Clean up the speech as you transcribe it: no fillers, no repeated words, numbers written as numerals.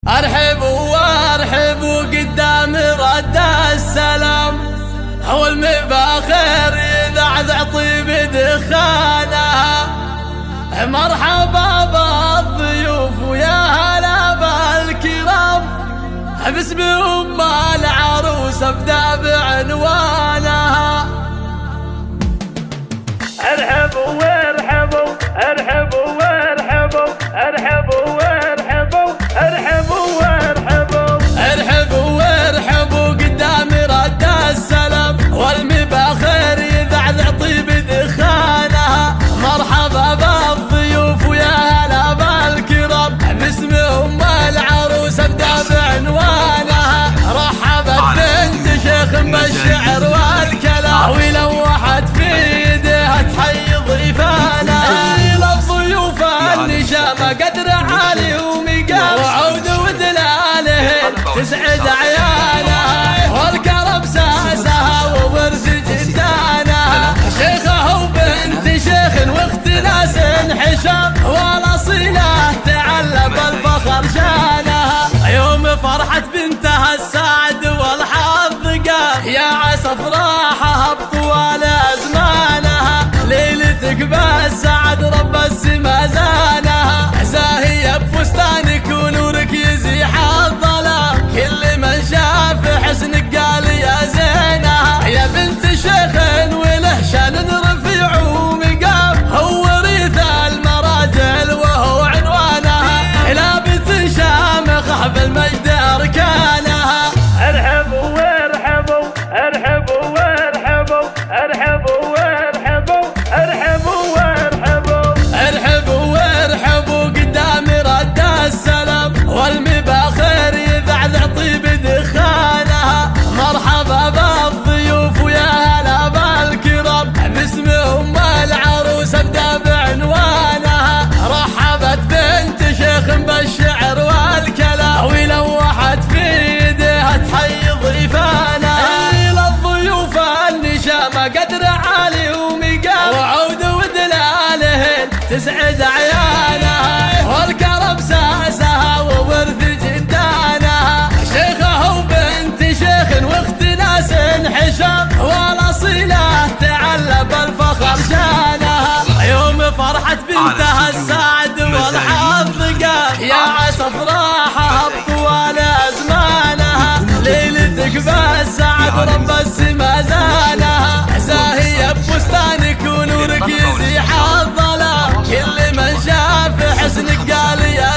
ارحبوا وارحبوا قدام رد السلام، هو المباخر يذعذع طيب دخانها. مرحبا بالضيوف ويا هلا بالكرام، باسم ام العروس ابدا بعنوانها. ارحبوا وارحبوا ارحبوا وارحبوا ارحبوا وارحبوا ارحبوا وارحبوا ارحبوا وارحبوا قدام رد السلام، والمباخر يذعذع طيب دخانها. مرحبا بالضيوف ويا هلا بالكرام، باسم ام العروس ابدا بعنوانها. رحبت بنت شيخ بالشعر والكلام، ولوحت في يديها تحيي ضيفانها. للضيوف النشامه قدر عالي ومقام، وعود ودلالهن تسعد عيالها. والكرم ساسها وبرز جدانها، شيخه وبنت شيخ واخت ناس حشام، والاصيله تعلى بالفخر شانها. يوم فرحت بنتها السعد والحظ قام، يا عسى افراحها بطوال ازمانها. ليلتك بالسعد رب السما زانها، زاهيه بفستانك ونورك يزيح الظلام. كل من شاف حسنك قال يا زينها. يا بنت شيخ وله شان رفيع ومقام، هو وريث المراجل وهو عنوانها. لابت شامخ بالمجد اركانها. ارحبوا وارحبوا ارحبوا وارحبوا ارحبوا وارحبوا ارحبوا وارحبوا ارحبوا وارحبوا قدام رد السلام، والمباخر يذعذع طيب دخانها. مرحبا بالضيوف ويا هلا بالكرام، باسم ام العروس ابدا بعنوانها. رحبت بنت شيخ بالشعر والكلام، ولوحت في يديها تحيي ضيفانها. للضيوف النشامه قدر عالي ومقام، وعود ودلالهن تسعد عيالها. والكرم ساسها وورث جدانها، شيخه وبنت شيخ واخت ناس حشام، والاصيله تعلى بالفخر شانها. يوم فرحت بنتها السعد والحظ قام، يا عسى افراحها بطوال ازمانها. ليلتك بالسعد رب السما زانها، زاهيه بفستانك ونورك يزيح الظلام. كل من شاف حسنك قال يا